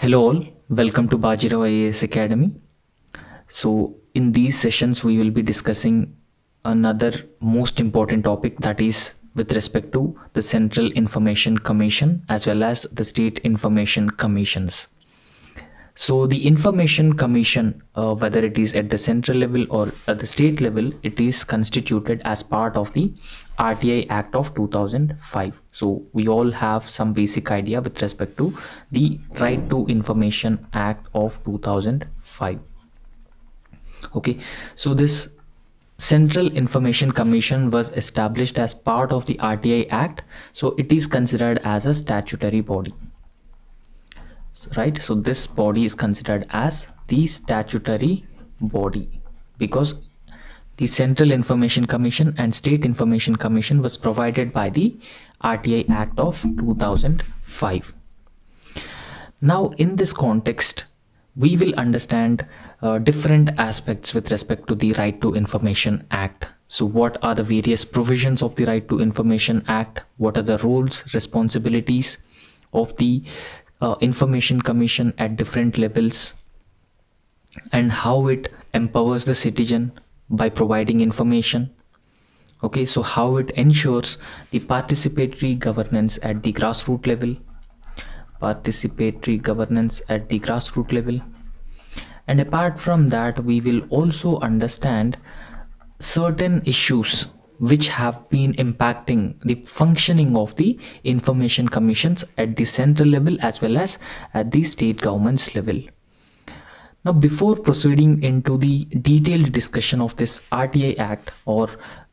Hello all, welcome to BAJIRAO IAS Academy. So in these sessions we will be discussing another most important topic, that is with respect to the Central Information Commission as well as the State Information Commissions. So the Information Commission, whether it is at the central level or at the state level, it is constituted as part of the RTI Act of 2005. So we all have some basic idea with respect to the Right to Information Act of 2005. Okay, so this Central Information Commission was established as part of the RTI Act, so it is considered as a statutory body. Right, so this body is considered as the statutory body because the Central Information Commission and State Information Commission was provided by the RTI Act of 2005. Now in this context we will understand different aspects with respect to the Right to Information Act. So what are the various provisions of the Right to Information Act? What are the roles, responsibilities of the Information Commission at different levels, and how it empowers the citizen by providing information. Okay, so how it ensures the participatory governance at the grassroots level, and apart from that we will also understand certain issues which have been impacting the functioning of the information commissions at the central level as well as at the state governments level. Now before proceeding into the detailed discussion of this RTI Act or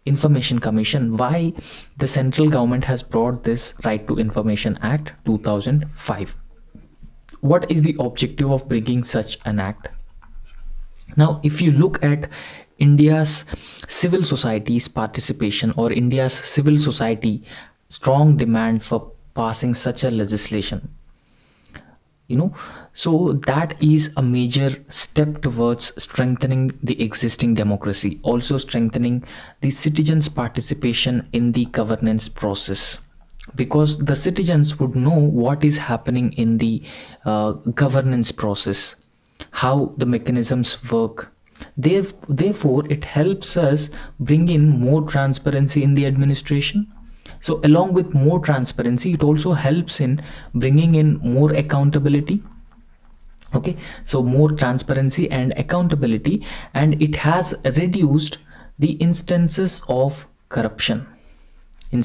Information Commission, why the central government has brought this Right to Information Act 2005, what is the objective of bringing such an act? Now if you look at India's civil society's participation or India's civil society strong demand for passing such a legislation, so that is a major step towards strengthening the existing democracy, also strengthening the citizens' participation in the governance process, because the citizens would know what is happening in the governance process, how the mechanisms work. Therefore it helps us bring in more transparency in the administration. So along with more transparency, it also helps in bringing in more accountability. Okay, so more transparency and accountability, and it has reduced the instances of corruption. Not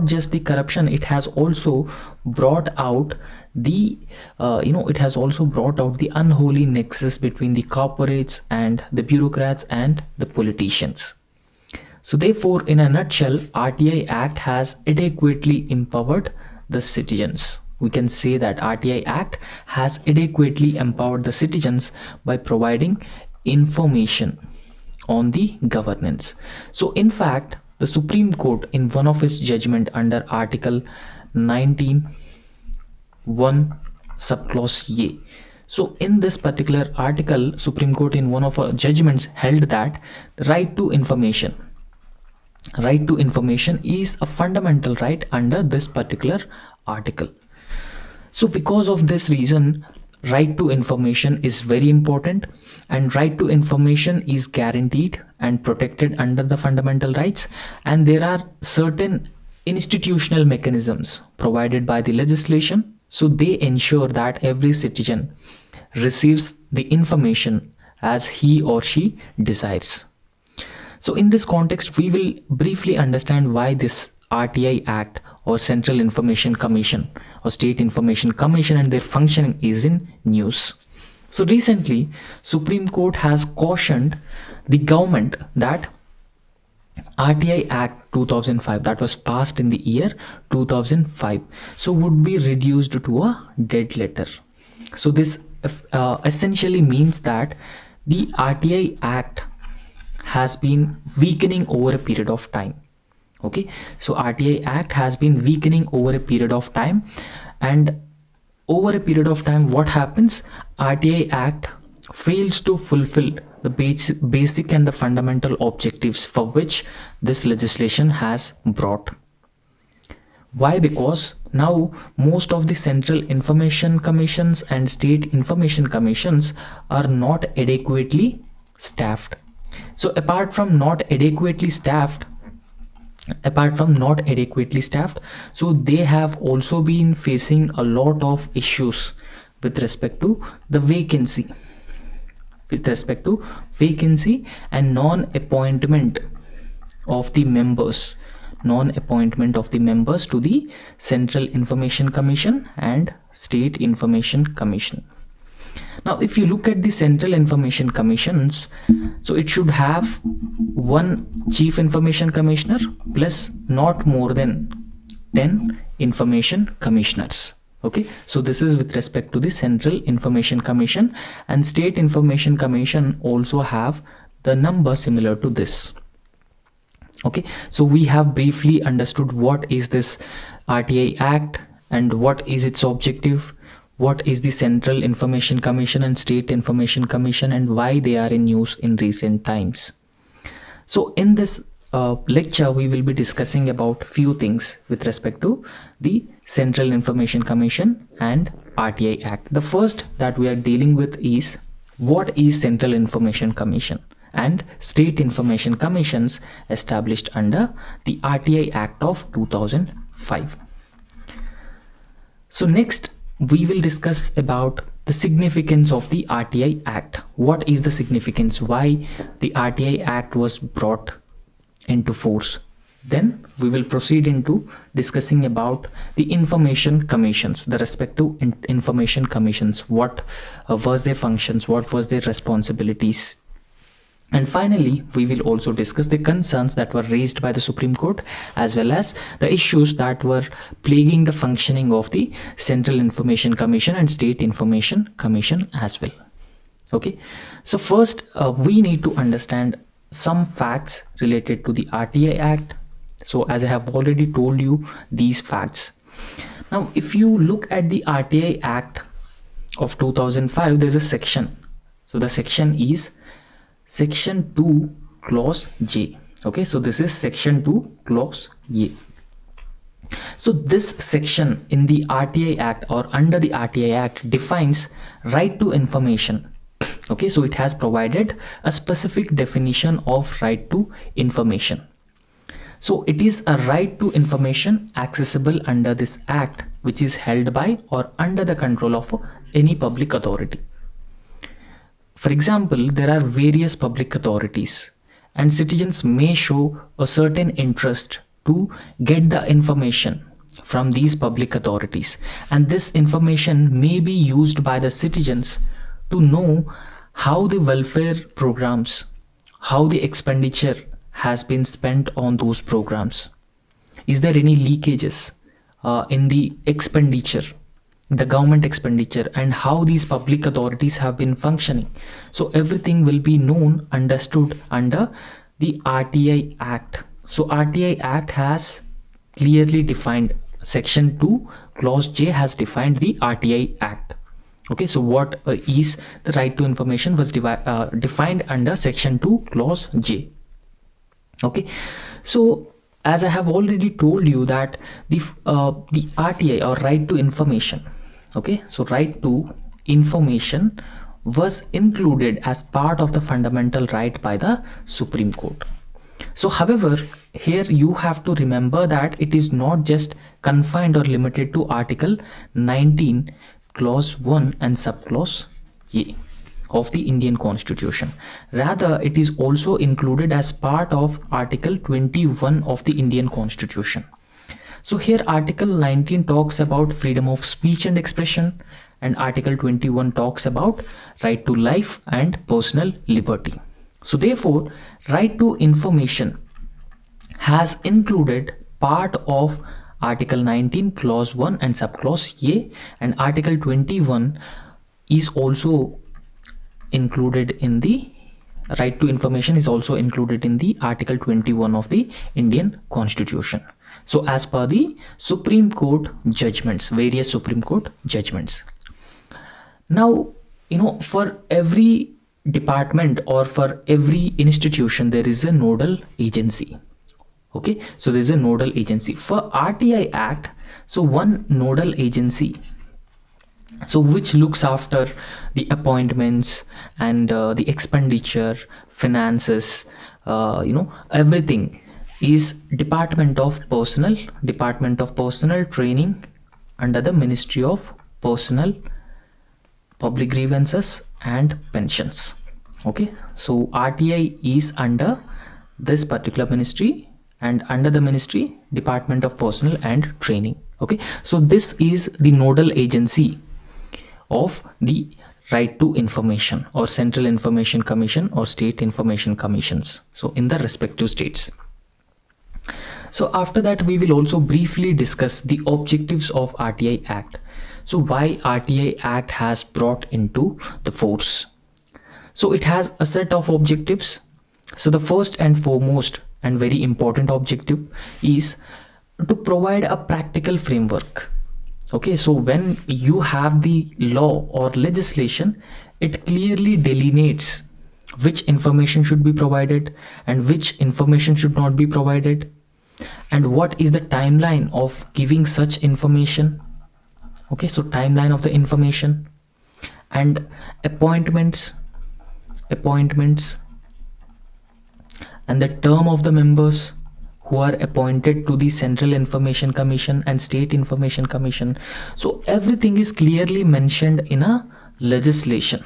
just the corruption, it has also brought out the unholy nexus between the corporates and the bureaucrats and the politicians. So therefore, in a nutshell, RTI Act has adequately empowered the citizens. We can say that RTI Act has adequately empowered the citizens by providing information on the governance. So in fact, the Supreme Court, in one of its judgment under Article 19(1) subclause A. So in this particular article, Supreme Court in one of our judgments held that the right to information is a fundamental right under this particular article. So because of this reason, right to information is very important, and right to information is guaranteed and protected under the fundamental rights, and there are certain institutional mechanisms provided by the legislation, so they ensure that every citizen receives the information as he or she desires. So in this context, we will briefly understand why this RTI Act or Central Information Commission or State Information Commission and their functioning is in news. So recently, Supreme Court has cautioned the government that RTI Act 2005, that was passed in the year 2005, so would be reduced to a dead letter. So this essentially means that the RTI Act has been weakening over a period of time. Okay, so RTI Act has been weakening over a period of time, and over a period of time what happens? RTI Act fails to fulfill the basic and the fundamental objectives for which this legislation has brought. Why? Because now most of the central information commissions and state information commissions are not adequately staffed. So apart from not adequately staffed, so they have also been facing a lot of issues with respect to the vacancy, and non-appointment of the members to the Central Information Commission and State Information Commission. Now if you look at the Central Information Commissions, so it should have one Chief Information Commissioner plus not more than 10 Information Commissioners. Okay, so this is with respect to the Central Information Commission, and State Information Commission also have the number similar to this. Okay, so we have briefly understood what is this RTI Act and what is its objective, what is the Central Information Commission and State Information Commission, and why they are in use in recent times. So in this lecture we will be discussing about few things with respect to the Central Information Commission and RTI Act. The first that we are dealing with is what is Central Information Commission and State Information Commissions established under the RTI Act of 2005. So next we will discuss about the significance of the RTI Act. What is the significance? Why the RTI Act was brought into force? Then we will proceed into discussing about the information commissions, the respective information commissions, what was their functions, what was their responsibilities. And finally, we will also discuss the concerns that were raised by the Supreme Court, as well as the issues that were plaguing the functioning of the Central Information Commission and State Information Commission as well. Okay, so first we need to understand some facts related to the RTI Act. So as I have already told you these facts. Now if you look at the RTI Act of 2005, there's a section. So the section is Section 2 Clause J. Okay, so this is Section 2 Clause J. So this section in the RTI Act or under the RTI Act defines right to information. Okay, so it has provided a specific definition of right to information. So it is a right to information accessible under this act, which is held by or under the control of any public authority. For example, there are various public authorities and citizens may show a certain interest to get the information from these public authorities, and this information may be used by the citizens to know how the welfare programs, how the expenditure has been spent on those programs. Is there any leakages in the expenditure, the government expenditure, and how these public authorities have been functioning? So everything will be known, understood under the RTI Act. So RTI Act has clearly defined, Section 2 Clause J has defined the RTI Act. Okay, so what is the right to information was defined under Section 2 Clause J. Okay, so as I have already told you that the RTI or right to information, okay, so right to information was included as part of the fundamental right by the Supreme Court. So however, here you have to remember that it is not just confined or limited to Article 19 Clause 1 and subclause A of the Indian Constitution. Rather, it is also included as part of Article 21 of the Indian Constitution. So here Article 19 talks about freedom of speech and expression, and Article 21 talks about right to life and personal liberty. So therefore, right to information has included part of Article 19 Clause 1 and subclause A, and Article 21 is also included in the right to information is also included in the Article 21 of the Indian Constitution. So as per the Supreme Court judgments, various Supreme Court judgments. Now, for every department or for every institution, there is a nodal agency. Okay, so there is a nodal agency. For RTI Act, So one nodal agency, so which looks after the appointments and the expenditure, finances, everything, is Department of Personnel Training under the Ministry of Personnel, Public Grievances and Pensions. Okay, so RTI is under this particular ministry, and under the ministry, Department of Personnel and Training. Okay, so this is the nodal agency of the right to information, or Central Information Commission or State Information Commissions, so in the respective states. So after that, we will also briefly discuss the objectives of RTI Act. So why RTI Act has brought into the force. So it has a set of objectives. So the first and foremost and very important objective is to provide a practical framework. Okay, so when you have the law or legislation, it clearly delineates which information should be provided and which information should not be provided, and what is the timeline of giving such information. Okay, so timeline of the information, and appointments, and the term of the members who are appointed to the Central Information Commission and State Information Commission. So everything is clearly mentioned in a legislation.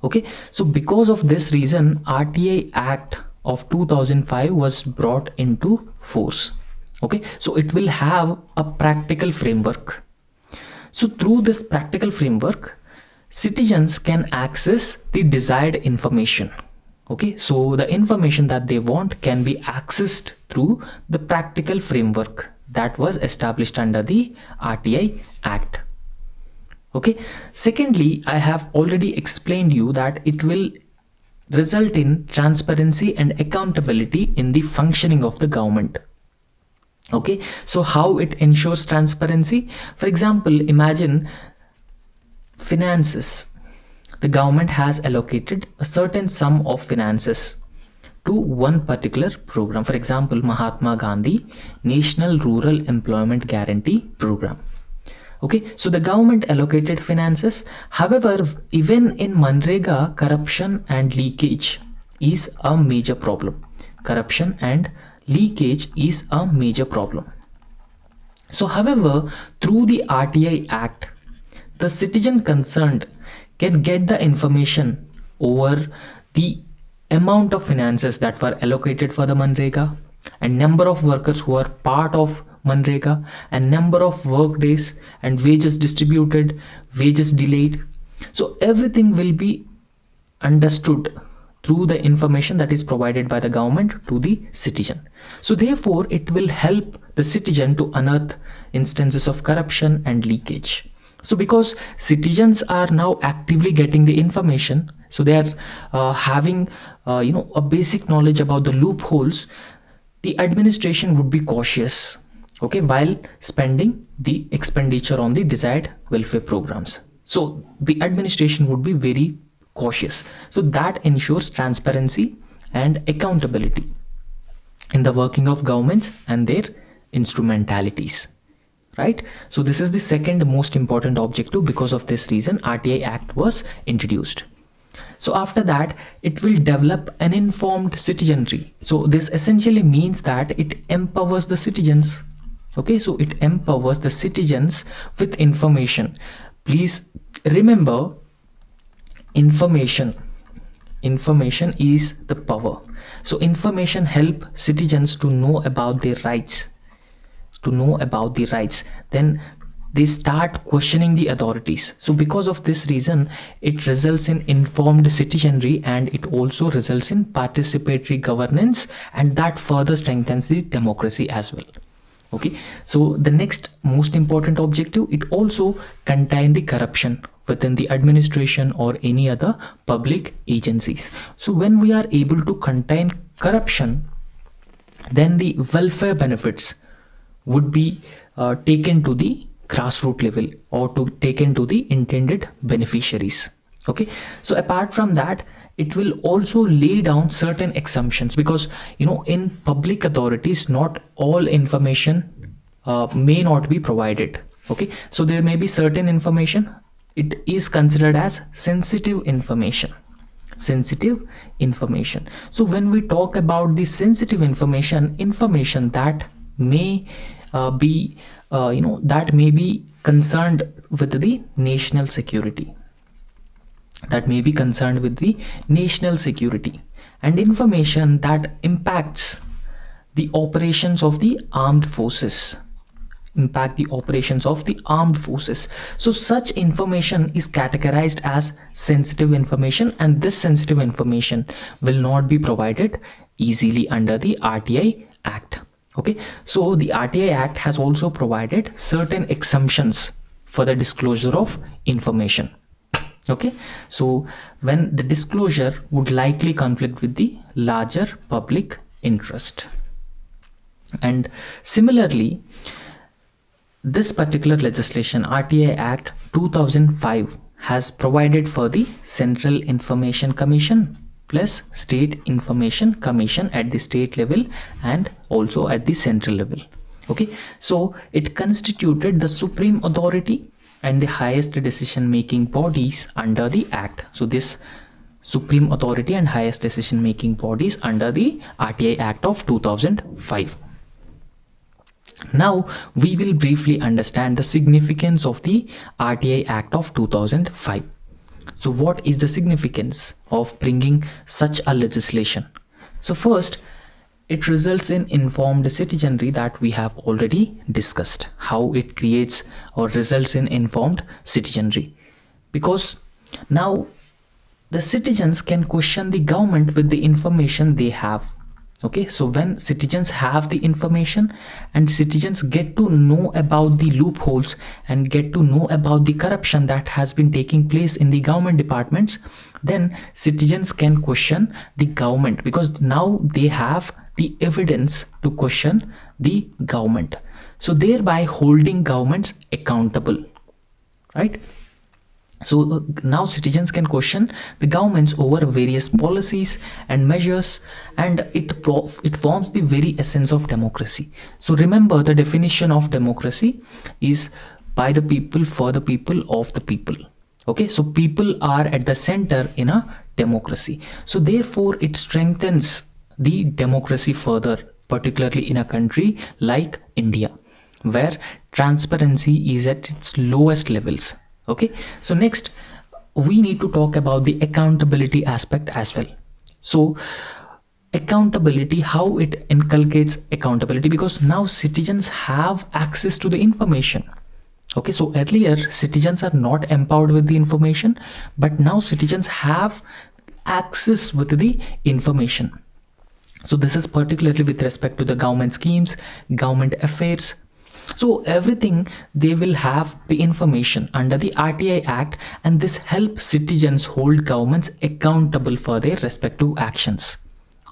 Okay, so because of this reason, RTI Act of 2005 was brought into force. Okay, so it will have a practical framework. So through this practical framework, citizens can access the desired information. Okay, so the information that they want can be accessed through the practical framework that was established under the RTI Act. Okay, secondly, I have already explained you that it will result in transparency and accountability in the functioning of the government. Okay, so how it ensures transparency? For example, imagine finances. The government has allocated a certain sum of finances to one particular program. For example, Mahatma Gandhi National Rural Employment Guarantee Program. Okay, so the government allocated finances. However, even in Manrega, corruption and leakage is a major problem. Corruption and leakage is a major problem. So, however, through the RTI Act, the citizen concerned can get the information over the amount of finances that were allocated for the Manrega, and number of workers who are part of Manrega, and number of work days, and wages distributed, wages delayed. So everything will be understood through the information that is provided by the government to the citizen. So therefore, it will help the citizen to unearth instances of corruption and leakage. So because citizens are now actively getting the information, so they are having a basic knowledge about the loopholes, the administration would be cautious, okay, while spending the expenditure on the desired welfare programs. So the administration would be very cautious. So that ensures transparency and accountability in the working of governments and their instrumentalities. Right? So this is the second most important objective. Because of this reason, RTI Act was introduced. So after that, it will develop an informed citizenry. So this essentially means that it empowers the citizens. Okay, so it empowers the citizens with information. Please remember, information is the power. So information help citizens to know about their rights. Then they start questioning the authorities. So because of this reason, it results in informed citizenry, and it also results in participatory governance, and that further strengthens the democracy as well. Okay, so the next most important objective, it also contains the corruption within the administration or any other public agencies. So when we are able to contain corruption, then the welfare benefits would be taken to the grassroots level, or to taken to the intended beneficiaries. Okay, so apart from that, it will also lay down certain assumptions, because in public authorities, not all information may not be provided. Okay, so there may be certain information, it is considered as sensitive information. Sensitive information. So when we talk about the sensitive information, information that may be that may be concerned with the national security, that may be concerned with the national security, and information that impacts the operations of the armed forces, impact the operations of the armed forces. So such information is categorized as sensitive information, and this sensitive information will not be provided easily under the RTI Act. Okay, so the RTI Act has also provided certain exemptions for the disclosure of information. Okay, so when the disclosure would likely conflict with the larger public interest. And similarly, this particular legislation, RTI Act 2005, has provided for the Central Information Commission plus State Information Commission at the state level and also at the central level. Okay, so it constituted the supreme authority and the highest decision making bodies under the Act. So this supreme authority and highest decision making bodies under the RTI Act of 2005. Now we will briefly understand the significance of the RTI Act of 2005. So what is the significance of bringing such a legislation? So first, it results in informed citizenry, that we have already discussed how it creates or results in informed citizenry, because now the citizens can question the government with the information they have. Okay, so when citizens have the information and citizens get to know about the loopholes and get to know about the corruption that has been taking place in the government departments, then citizens can question the government, because now they have the evidence to question the government, so thereby holding governments accountable, right? So now citizens can question the governments over various policies and measures, and it forms the very essence of democracy. So remember, the definition of democracy is by the people, for the people, of the people. Okay, so people are at the center in a democracy. So therefore it strengthens the democracy further, particularly in a country like India, where transparency is at its lowest levels. Okay, so next we need to talk about the accountability aspect as well. So accountability, how it inculcates accountability, because now citizens have access to the information. Okay, so earlier citizens are not empowered with the information, but now citizens have access with the information. So this is particularly with respect to the government schemes, government affairs. So everything, they will have the information under the RTI Act, and this helps citizens hold governments accountable for their respective actions.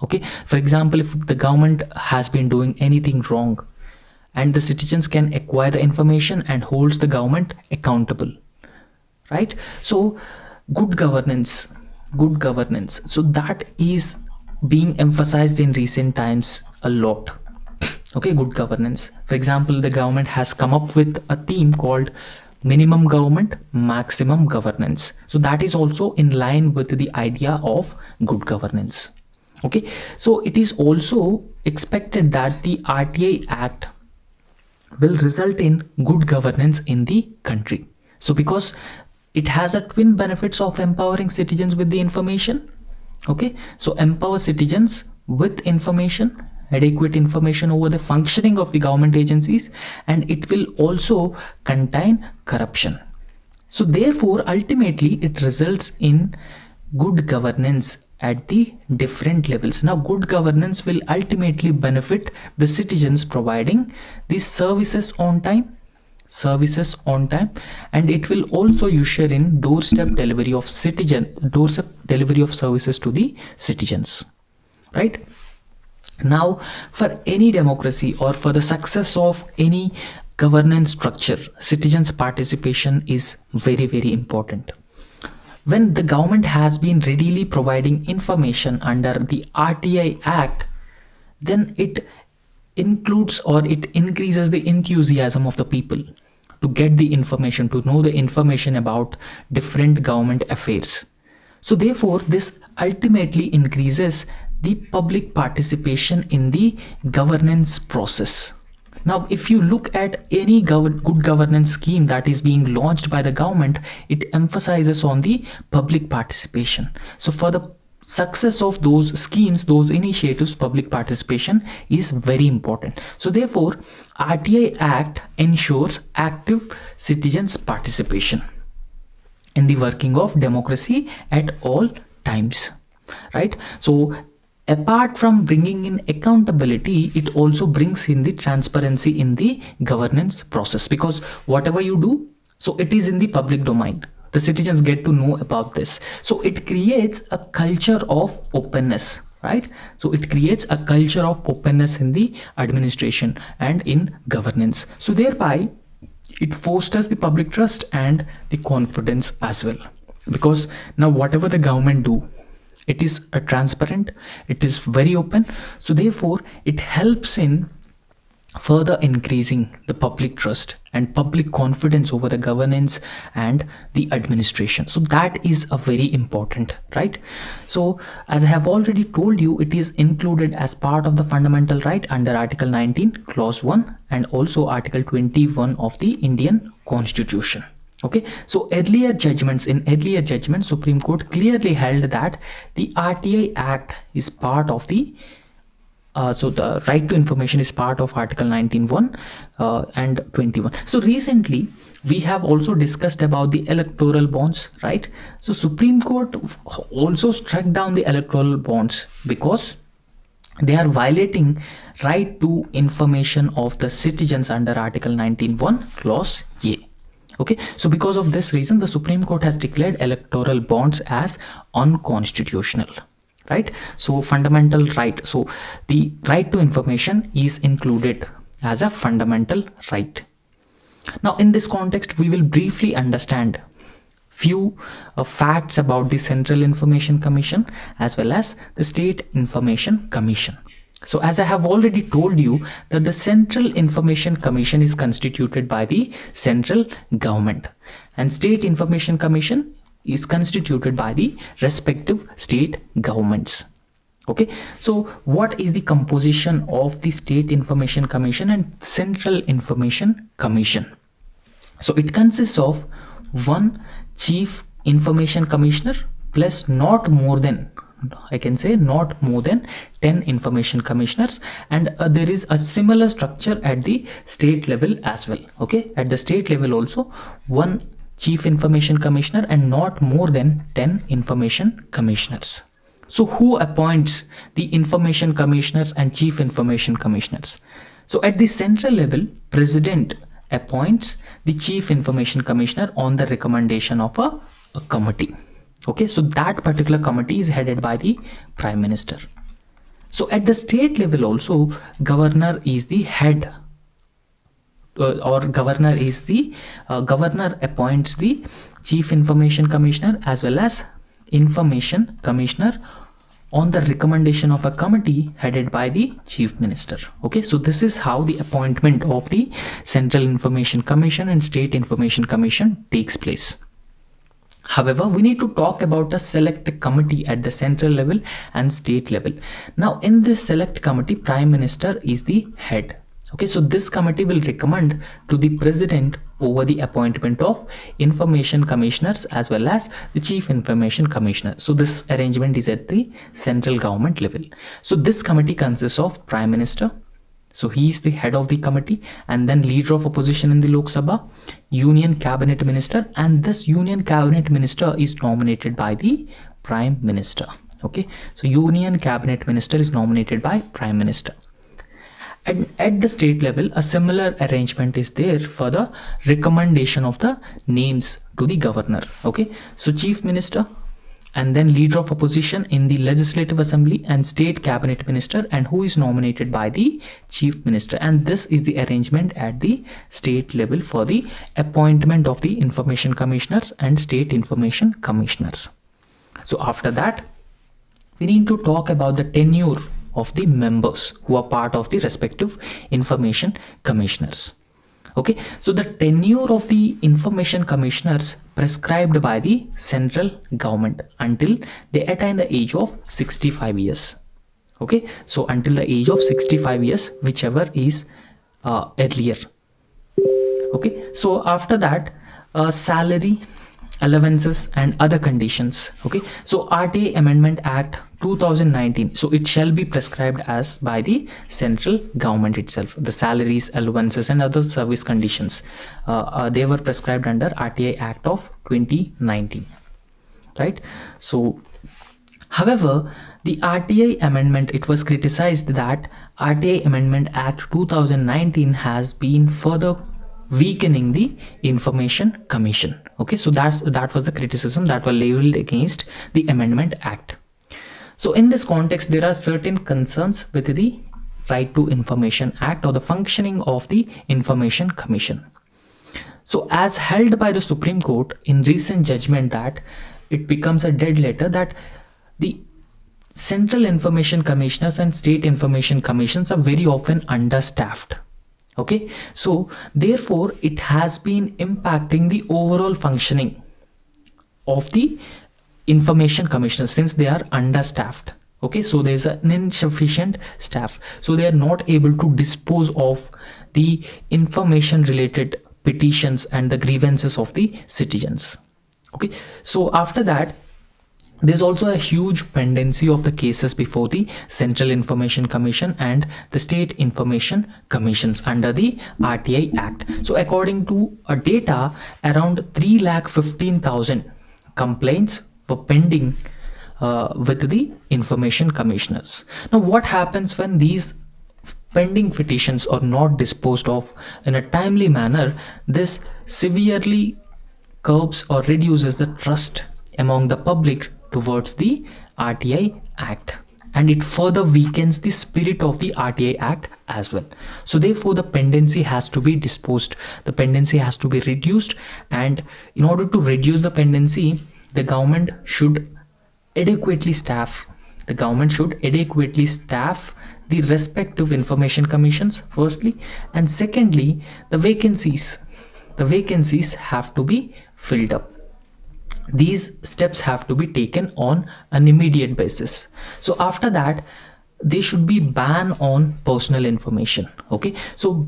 Okay, for example, if the government has been doing anything wrong, and the citizens can acquire the information and holds the government accountable, right? So good governance, so that is being emphasized in recent times a lot. Okay, good governance. For example, the government has come up with a theme called minimum government, maximum governance. So that is also in line with the idea of good governance. Okay, so it is also expected that the RTI Act will result in good governance in the country. So because it has a twin benefits of empowering citizens with the information. Okay, so empower citizens with information, adequate information over the functioning of the government agencies, and it will also contain corruption. So therefore ultimately it results in good governance at the different levels. Now good governance will ultimately benefit the citizens, providing these services on time, and it will also usher in doorstep delivery of services to the citizens, right? Now for any democracy or for the success of any governance structure, citizens participation is very, very important. When the government has been readily providing information under the RTI Act, then it includes or it increases the enthusiasm of the people to get the information, to know the information about different government affairs. So therefore, this ultimately increases the public participation in the governance process. Now, if you look at any good governance scheme that is being launched by the government, it emphasizes on the public participation. So for the success of those schemes, those initiatives, public participation is very important. So therefore, RTI Act ensures active citizens participation in the working of democracy at all times, right? So apart from bringing in accountability, it also brings in the transparency in the governance process, because whatever you do, so it is in the public domain. The citizens get to know about this. So it creates a culture of openness, right? So it creates a culture of openness in the administration and in governance. So thereby, it fosters the public trust and the confidence as well, because now whatever the government do, it is transparent, it is very open. So therefore, it helps in further increasing the public trust and public confidence over the governance and the administration. So that is a very important, right? So as I have already told you, it is included as part of the fundamental right under Article 19 clause 1 and also Article 21 of the Indian Constitution. Okay, so earlier judgments, Supreme Court clearly held that the RTI Act is part of the so the right to information is part of Article 19(1) and 21. So recently we have also discussed about the electoral bonds, right? So Supreme Court also struck down the electoral bonds because they are violating right to information of the citizens under Article 19(1) clause A. Okay, so because of this reason, the Supreme Court has declared electoral bonds as unconstitutional, right? So fundamental right, so the right to information is included as a fundamental right. Now in this context, we will briefly understand few facts about the Central Information Commission as well as the State Information Commission. So as I have already told you that the Central Information Commission is constituted by the central government and State Information Commission is constituted by the respective state governments. Okay, so what is the composition of the State Information Commission and Central Information Commission? So it consists of one Chief Information Commissioner plus not more than, I can say not more than 10 information commissioners, and there is a similar structure at the state level as well. Okay, at the state level also one Chief Information Commissioner and not more than 10 information commissioners. So who appoints the information commissioners and Chief Information Commissioners? So at the central level, President appoints the Chief Information Commissioner on the recommendation of a committee. Okay, so that particular committee is headed by the Prime Minister. So at the state level also, Governor is the head governor appoints the Chief Information Commissioner as well as Information Commissioner on the recommendation of a committee headed by the Chief Minister. Okay, so this is how the appointment of the Central Information Commission and State Information Commission takes place. However, we need to talk about a select committee at the central level and state level. Now in this select committee, Prime Minister is the head. Okay, so this committee will recommend to the President over the appointment of information commissioners as well as the Chief Information Commissioner. So this arrangement is at the central government level. So this committee consists of Prime Minister. So he is the head of the committee, and then leader of opposition in the Lok Sabha, Union Cabinet Minister, and this Union Cabinet Minister is nominated by the Prime Minister. Okay, so Union Cabinet Minister is nominated by Prime Minister. And at the state level, a similar arrangement is there for the recommendation of the names to the governor. Okay, so Chief Minister and then leader of opposition in the Legislative Assembly and State Cabinet Minister, and who is nominated by the Chief Minister. And this is the arrangement at the state level for the appointment of the Information Commissioners and State Information Commissioners. So after that, we need to talk about the tenure of the members who are part of the respective information commissioners. Okay, so the tenure of the information commissioners prescribed by the central government until they attain the age of 65 years. Okay, so until the age of 65 years, whichever is earlier. Okay, so after that, salary, allowances and other conditions. Okay, so RTA Amendment Act 2019, so it shall be prescribed as by the central government itself. The salaries, allowances and other service conditions, they were prescribed under RTA Act of 2019, right? So however, the RTA amendment, it was criticized that RTA Amendment Act 2019 has been further weakening the Information Commission. Okay, so that was the criticism that were leveled against the Amendment Act. So in this context, there are certain concerns with the Right to Information Act or the functioning of the Information Commission. So as held by the Supreme Court in recent judgment, that it becomes a dead letter that the central information commissioners and state information commissions are very often understaffed. Okay, so therefore it has been impacting the overall functioning of the information commissioners since they are understaffed. Okay, so there's an insufficient staff, so they are not able to dispose of the information related petitions and the grievances of the citizens. Okay, so after that, there's also a huge pendency of the cases before the Central Information Commission and the State Information Commissions under the RTI Act. So according to data, around 3,15,000 complaints were pending with the Information Commissioners. Now what happens when these pending petitions are not disposed of in a timely manner? This severely curbs or reduces the trust among the public towards the RTI Act, and it further weakens the spirit of the RTI Act as well. So therefore the pendency has to be disposed, the pendency has to be reduced, and in order to reduce the pendency, the government should adequately staff the respective information commissions firstly, and secondly the vacancies have to be filled up. These steps have to be taken on an immediate basis. So after that, there should be ban on personal information. Okay, so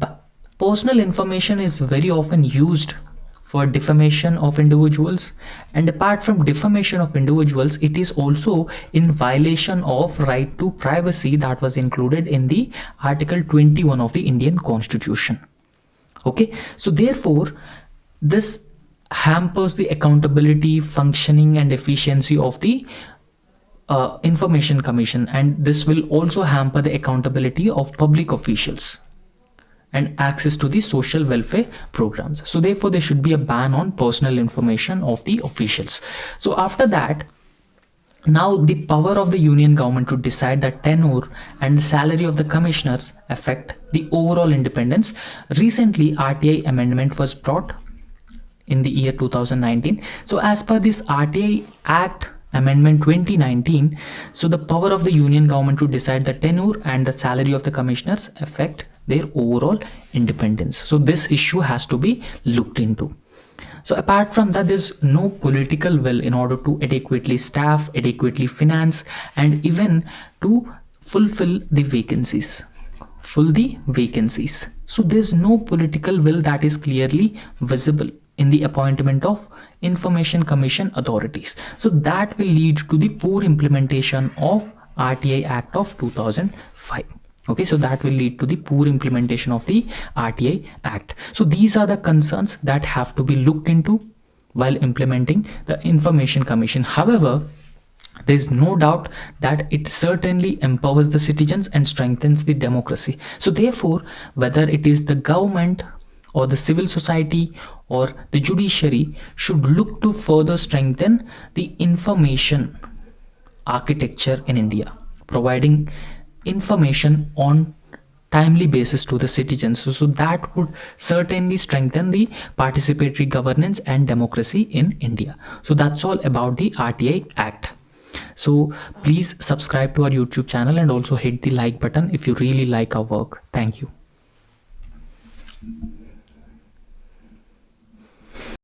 personal information is very often used for defamation of individuals, and apart from defamation of individuals, it is also in violation of right to privacy that was included in the Article 21 of the Indian Constitution. Okay, so therefore this hampers the accountability, functioning and efficiency of the Information Commission, and this will also hamper the accountability of public officials and access to the social welfare programs. So therefore there should be a ban on personal information of the officials. So after that, now the power of the union government to decide the tenure and the salary of the commissioners affect the overall independence. Recently RTI amendment was brought in the year 2019. So as per this RTI Act Amendment 2019, so the power of the union government to decide the tenure and the salary of the commissioners affect their overall independence. So this issue has to be looked into. So apart from that, there's no political will in order to adequately staff, adequately finance, and even to fulfill the vacancies. So there's no political will that is clearly visible in the appointment of Information Commission authorities. So that will lead to the poor implementation of RTI Act of 2005. Okay, so that will lead to the poor implementation of the RTI Act. So these are the concerns that have to be looked into while implementing the Information Commission. However, there is no doubt that it certainly empowers the citizens and strengthens the democracy. So therefore, whether it is the government or the civil society or the judiciary should look to further strengthen the information architecture in India, providing information on timely basis to the citizens. So that would certainly strengthen the participatory governance and democracy in India. So that's all about the RTI Act. So please subscribe to our YouTube channel and also hit the like button if you really like our work. Thank you.